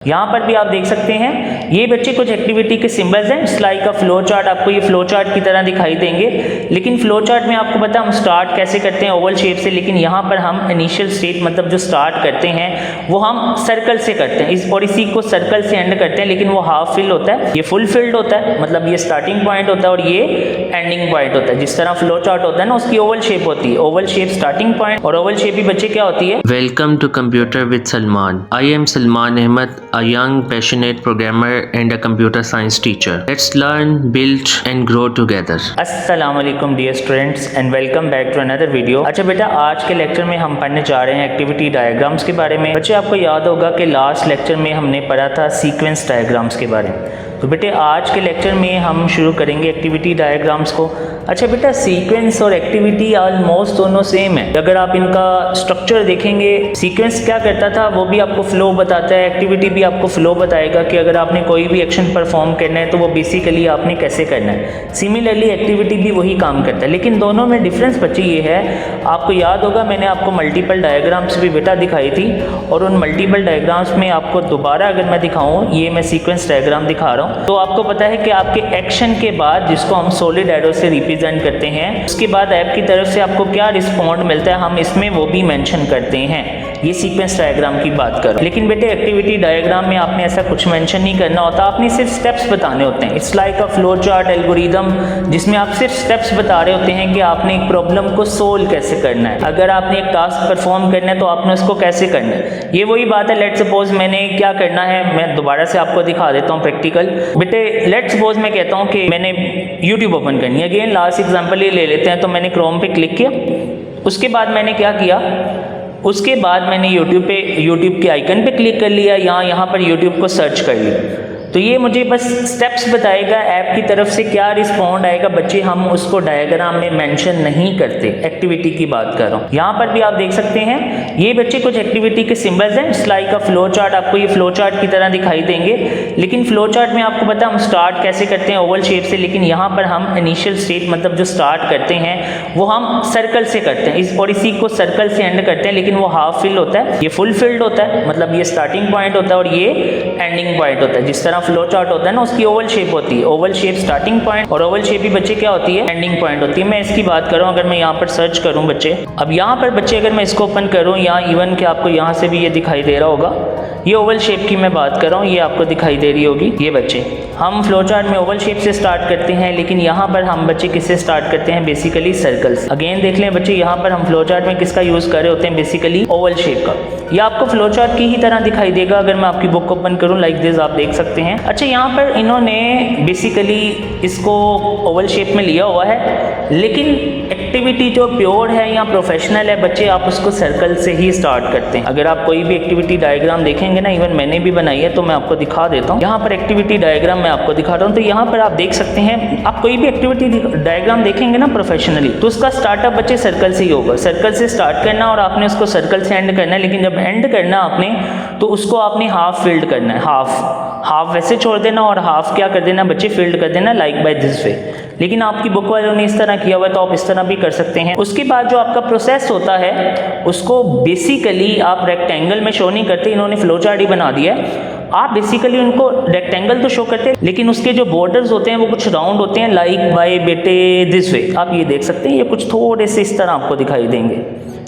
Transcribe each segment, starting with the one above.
यहाँ पर भी आप देख सकते हैं ये बच्चे कुछ एक्टिविटी के सिंबल्स हैं। It's like a flow chart, आपको ये फ्लो चार्ट की तरह दिखाई देंगे। लेकिन फ्लो चार्ट में आपको पता है हम स्टार्ट कैसे करते हैं, ओवल शेप से, लेकिन यहाँ पर हम इनिशियल स्टेट मतलब जो स्टार्ट करते हैं वो हम सर्कल से करते हैं और इसी को सर्कल से एंड करते हैं। लेकिन वो हाफ फिल होता है, ये फुल फिल्ड होता है, मतलब ये स्टार्टिंग पॉइंट होता है और ये एंडिंग पॉइंट होता है। जिस तरह फ्लो चार्ट होता है ना, उसकी ओवल शेप होती है, ओवल शेप स्टार्टिंग पॉइंट और ओवल शेप ही बच्चे क्या होती है। Welcome to Computer with Salman. I am Salman Ahmed, a young passionate programmer and a computer science teacher. Let's learn, build and grow together. अस्सलामुअलैकुम dear students and welcome back to another video. अच्छा बेटा, आज के lecture में हम पढ़ने जा रहे हैं एक्टिविटी डायग्राम्स के बारे में। बच्चे आपको याद होगा कि लास्ट लेक्चर में हमने पढ़ा था सीक्वेंस डायग्राम्स के बारे में। तो बेटे आज के लेक्चर में हम शुरू करेंगे एक्टिविटी डायग्राम्स को। अच्छा बेटा, सीक्वेंस और एक्टिविटी ऑलमोस्ट दोनों सेम है। अगर आप इनका स्ट्रक्चर देखेंगे, सीक्वेंस क्या करता था वो भी आपको फ्लो बताता है, एक्टिविटी भी आपको फ्लो बताएगा कि अगर आपने कोई भी एक्शन परफॉर्म करना है तो वो बेसिकली आपने कैसे करना है। सिमिलरली एक्टिविटी भी वही काम करता है, लेकिन दोनों में डिफरेंस बच्चे ये है, आपको याद होगा मैंने आपको मल्टीपल डायग्राम्स भी बेटा दिखाई थी और उन मल्टीपल डायग्राम्स में आपको दोबारा अगर मैं दिखाऊँ, ये मैं सीक्वेंस डायग्राम दिखा रहा हूँ, तो आपको पता है कि आपके एक्शन के बाद जिसको हम सॉलिड एरो से रिप्रेजेंट करते हैं, उसके बाद ऐप की तरफ से आपको क्या रिस्पॉन्ड मिलता है हम इसमें वो भी मेंशन करते हैं। ये सीक्वेंस डायग्राम की बात करो। लेकिन बेटे एक्टिविटी डायग्राम में आपने ऐसा कुछ मेंशन नहीं करना होता, आपने सिर्फ स्टेप्स बताने होते हैं। It's like a flow chart algorithm, जिसमें आप सिर्फ स्टेप्स बता रहे होते हैं कि आपने एक प्रॉब्लम को सोल्व कैसे करना है। अगर आपने एक टास्क परफॉर्म करना है तो आपने उसको कैसे करना है। ये वही बात है, लेट सपोज मैंने क्या करना है, मैं दोबारा से आपको दिखा देता हूँ प्रैक्टिकल। बेटे लेट सपोज मैं कहता हूँ कि मैंने यूट्यूब ओपन करनी है। अगेन लास्ट एग्जाम्पल ये ले लेते हैं। तो मैंने क्रोम पे क्लिक किया, उसके बाद मैंने क्या किया, उसके बाद मैंने यूट्यूब के आइकन पे क्लिक कर लिया, यहाँ पर यूट्यूब को सर्च कर लिया। तो ये मुझे बस स्टेप्स बताएगा, ऐप की तरफ से क्या रिस्पॉन्ड आएगा बच्चे, हम उसको डायग्राम में मेंशन नहीं करते। एक्टिविटी की बात कर रहा हूँ। यहाँ पर भी आप देख सकते हैं ये बच्चे कुछ एक्टिविटी के सिंबल्स हैं। It's like a flow chart, आपको ये फ्लो चार्ट की तरह दिखाई देंगे। लेकिन फ्लो चार्ट में आपको पता है हम स्टार्ट कैसे करते हैं, ओवल शेप से, लेकिन यहाँ पर हम इनिशियल स्टेट मतलब जो स्टार्ट करते हैं वो हम सर्कल से करते हैं और इसी को सर्कल से एंड करते हैं। लेकिन वो हाफ फिल होता है, ये फुल फिल्ड होता है, मतलब ये स्टार्टिंग पॉइंट होता है और ये एंडिंग पॉइंट होता है। जिस तरह फ्लो चार्ट होता है ना, उसकी ओवल शेप होती है, ओवल शेप स्टार्टिंग पॉइंट और ओवल शेप ही बच्चे क्या होती है, एंडिंग पॉइंट होती है। मैं इसकी बात करूं, अगर मैं यहाँ पर सर्च करूं बच्चे, अब यहाँ पर बच्चे अगर मैं इसको ओपन करूं, यहाँ इवन कि आपको यहाँ से भी ये दिखाई दे रहा होगा, ये ओवल शेप की मैं बात कर रहा हूँ, ये आपको दिखाई दे रही होगी। ये बच्चे हम फ्लो चार्ट में ओवल शेप से स्टार्ट करते हैं, लेकिन यहाँ पर हम बच्चे किससे स्टार्ट करते हैं, बेसिकली सर्कल से। अगेन देख लें बच्चे, यहाँ पर हम फ्लो चार्ट में किसका यूज कर रहे होते हैं, बेसिकली ओवल शेप का। ये आपको फ्लो चार्ट की ही तरह दिखाई देगा अगर मैं आपकी बुक ओपन करूं, लाइक दिस आप देख सकते हैं। अच्छा, यहाँ पर इन्होंने बेसिकली इसको ओवल शेप में लिया हुआ है, लेकिन एक्टिविटी जो प्योर है या प्रोफेशनल है बच्चे, आप उसको सर्कल से ही स्टार्ट करते हैं। अगर आप कोई भी एक्टिविटी डायग्राम देखेंगे ना, इवन मैंने भी बनाई है तो मैं आपको दिखा देता हूँ। यहाँ पर एक्टिविटी डायग्राम मैं आपको दिखा रहा हूँ। तो यहाँ पर आप देख सकते हैं, आप कोई भी एक्टिविटी डायग्राम देखेंगे ना प्रोफेशनली, तो उसका स्टार्टअप बच्चे सर्कल से ही होगा। सर्कल से स्टार्ट करना और आपने उसको सर्कल से एंड करना है, लेकिन जब एंड करना आपने तो उसको आपने हाफ फिल्ड करना है। हाफ वैसे छोड़ देना और हाफ क्या कर देना बच्चे, फिल्ड कर देना, लाइक बाय दिस वे। लेकिन आपकी बुक वालों ने इस तरह किया हुआ है तो आप इस तरह भी कर सकते हैं। उसके बाद जो आपका प्रोसेस होता है उसको बेसिकली आप रेक्टेंगल में शो नहीं करते, इन्होंने फ्लो चार्ट ही बना दिया है। आप बेसिकली उनको रेक्टेंगल तो शो करते हैं, लेकिन उसके जो बॉर्डर्स होते हैं वो कुछ राउंड होते हैं, लाइक बाय बेटे दिस वे। आप ये देख सकते हैं, ये कुछ थोड़े से इस तरह आपको दिखाई देंगे।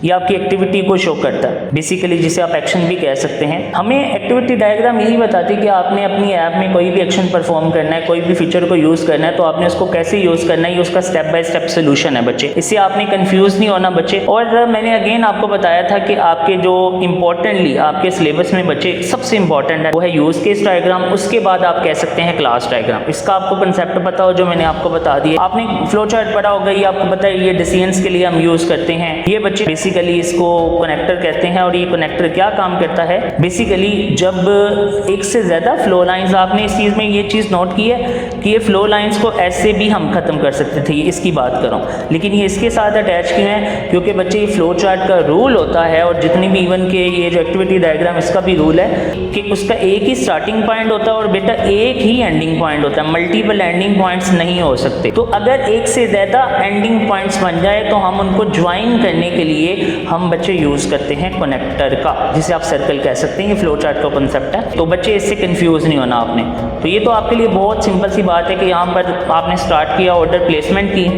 ये आपकी एक्टिविटी को शो करता है बेसिकली, जिसे आप एक्शन भी कह सकते हैं। हमें एक्टिविटी डायग्राम यही बताती है कि आपने अपनी ऐप में कोई भी एक्शन परफॉर्म करना है, कोई भी फीचर को यूज़ करना है, तो आपने उसको कैसे यूज़ करना है, ये उसका स्टेप बाय स्टेप सोल्यूशन है बच्चे। इससे आपने कंफ्यूज नहीं होना बच्चे। और मैंने अगेन आपको बताया था कि आपके जो इंपॉर्टेंटली आपके सिलेबस में बच्चे सबसे इंपॉर्टेंट है वो है यूज केस डायग्राम। उसके बाद आप कह सकते हैं क्लास डायग्राम। इसका आपको कंसेप्ट पता हो जो मैंने आपको बता दिया। आपने फ्लो चार्ट पढ़ा होगा, ये आपको पता है ये डिसीजंस के लिए हम यूज़ करते हैं। ये बच्चे बेसिकली इसको कनेक्टर कहते हैं और ये कनेक्टर क्या काम करता है, बेसिकली जब एक से ज़्यादा फ्लो लाइंस, आपने इस चीज़ में ये चीज़ नोट की है कि ये फ्लो लाइंस को ऐसे भी हम ख़त्म कर सकते थे, इसकी बात कर रहा हूँ। लेकिन ये इसके साथ अटैच क्यों है, क्योंकि बच्चे ये फ्लो चार्ट का रूल होता है और जितनी भी इवन के ये जो एक्टिविटी डायग्राम इसका भी रूल है कि उसका एक ही स्टार्टिंग पॉइंट होता है और बेटा एक ही एंडिंग पॉइंट होता है, मल्टीपल एंडिंग पॉइंट्स नहीं हो सकते। तो अगर एक से ज़्यादा एंडिंग पॉइंट्स बन जाए तो हम उनको ज्वाइन करने के लिए लिए हम बच्चे यूज़ करते हैं कनेक्टर का, जिसे आप सर्कल कह सकते हैं। ये फ्लो चार्ट का कॉन्सेप्ट है, तो बच्चे इससे कंफ्यूज नहीं होना आपने। तो ये तो आपके लिए बहुत सिंपल सी बात है कि यहाँ पर आपने स्टार्ट किया, ऑर्डर प्लेसमेंट की,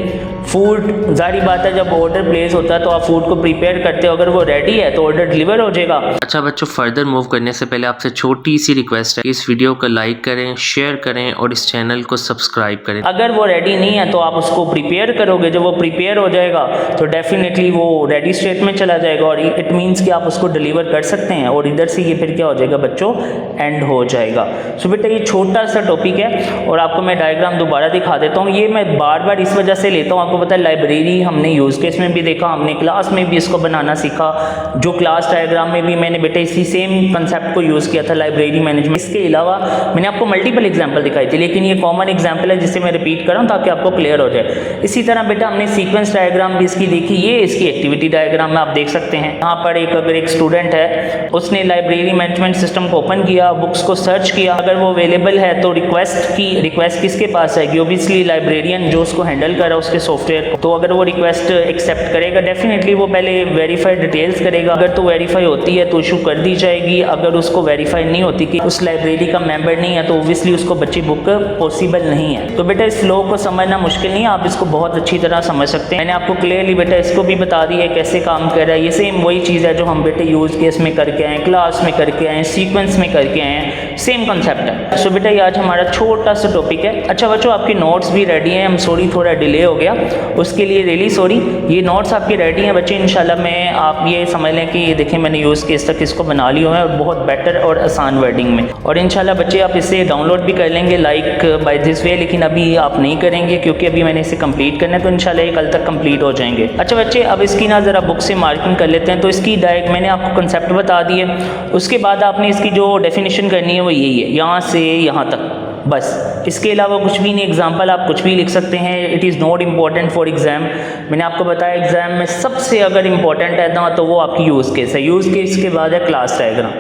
फूड, जारी बात है जब ऑर्डर प्लेस होता है तो आप फूड को प्रिपेयर करते हो, अगर वो रेडी है तो ऑर्डर डिलीवर हो जाएगा। अच्छा बच्चों, फर्दर मूव करने से पहले आपसे छोटी सी रिक्वेस्ट है, इस वीडियो को लाइक करें, शेयर करें और इस चैनल को सब्सक्राइब करें। अगर वो रेडी नहीं है तो आप उसको प्रिपेयर करोगे, जब वो प्रिपेयर हो जाएगा तो डेफिनेटली वो रेडी स्टेट में चला जाएगा और इट मीन्स कि आप उसको डिलीवर कर सकते हैं और इधर से ये फिर क्या हो जाएगा बच्चों, एंड हो जाएगा। सो बेटा ये छोटा सा टॉपिक है और आपको मैं डायग्राम दोबारा दिखा देता हूँ। ये मैं बार बार इस वजह से लेता हूँ, आपको पता है लाइब्रेरी हमने यूज़ केस में भी देखा, हमने क्लास में भी इसको बनाना सीखा, जो क्लास डायग्राम में भी मैंने बेटा इसी सेम कंसेप्ट को यूज़ किया था, लाइब्रेरी मैनेजमेंट। इसके अलावा मैंने आपको मल्टीपल एग्जाम्पल दिखाई थी, लेकिन ये कॉमन एग्जाम्पल है जिसे मैं रिपीट कर रहा हूँ ताकि आपको क्लियर हो जाए। इसी तरह बेटा हमने सीक्वेंस डायग्राम भी इसकी देखी, ये इसकी एक्टिविटी डायग्राम में आप देख सकते हैं। यहाँ पर अगर एक स्टूडेंट है, उसने लाइब्रेरी मैनेजमेंट सिस्टम को ओपन किया, बुक्स को सर्च किया, अगर वो अवेलेबल है तो रिक्वेस्ट किसके पास आएगी, ओबियसली लाइब्रेरियन जो उसको हैंडल कर रहा है उसके सॉफ्टवेयर को। तो अगर वो रिक्वेस्ट एक्सेप्ट करेगा डेफिनेटली वो पहले वेरीफाई डिटेल्स करेगा, अगर तो वेरीफाई होती है तो इशू कर दी जाएगी, अगर उसको वेरीफाई नहीं होती कि उस लाइब्रेरी का मेंबर नहीं है तो ओबियसली उसको बच्ची बुक पॉसिबल नहीं है। तो बेटा इस फ्लो को समझना मुश्किल नहीं है, आप इसको बहुत अच्छी तरह समझ सकते हैं। मैंने आपको क्लियरली बेटा इसको भी बता दिया है कैसे काम कर रहा है। ये सेम वही चीज़ है जो हम बेटे यूज़ केस में करके आए, क्लास में करके आए, सीक्वेंस में करके आए हैं, सेम कंसेप्ट है। सो बेटा ये आज हमारा छोटा सा टॉपिक है। अच्छा बच्चों आपकी नोट्स भी रेडी हैं, हम सॉरी थोड़ा डिले हो गया उसके लिए, रियली सॉरी। ये नोट्स आपके रेडी हैं बच्चे, इंशाल्लाह मैं आप ये समझ लें कि ये देखें मैंने यूज़ केस तक इसको बना लिया है और बहुत बेटर और आसान वर्डिंग में, और इंशाल्लाह बच्चे आप इसे डाउनलोड भी कर लेंगे लाइक बाय दिस वे, लेकिन अभी आप नहीं करेंगे क्योंकि अभी मैंने इसे कंप्लीट करना है, तो इंशाल्लाह ये कल तक कंप्लीट हो जाएंगे। अच्छा बच्चे अब इसकी ना ज़रा बुक से मार्किंग कर लेते हैं। तो इसकी मैंने आपको कंसेप्ट बता दिए, उसके बाद आपने इसकी जो डेफिनेशन करनी है वो यही है, यहाँ से यहाँ तक, बस इसके अलावा कुछ भी नहीं। एग्जाम्पल आप कुछ भी लिख सकते हैं, it is not important for exam. मैंने आपको बताया एग्ज़ाम में सबसे अगर इम्पॉर्टेंट है ना तो वो आपकी यूज़ केस है, यूज़ केस के बाद है क्लास डायग्राम।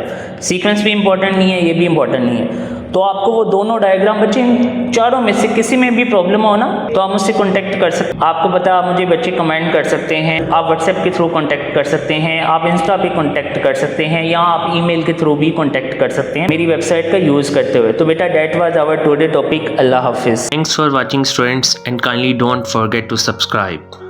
सीक्वेंस भी इम्पॉर्टेंट नहीं है, ये भी इम्पॉर्टेंट नहीं है। तो आपको वो दोनों डायग्राम बच्चे इन चारों में से किसी में भी प्रॉब्लम हो ना तो आप मुझसे कॉन्टैक्ट कर सकते हैं। आपको पता है आप मुझे बच्चे कमेंट कर सकते हैं, आप व्हाट्सएप के थ्रू कॉन्टैक्ट कर सकते हैं, आप इंस्टा पे कॉन्टैक्ट कर सकते हैं, या आप ईमेल के थ्रू भी कॉन्टैक्ट कर सकते हैं मेरी वेबसाइट का यूज़ करते हुए। तो बेटा that was our today topic. अल्लाह हाफिज़। Thanks for watching students and kindly don't forget to subscribe.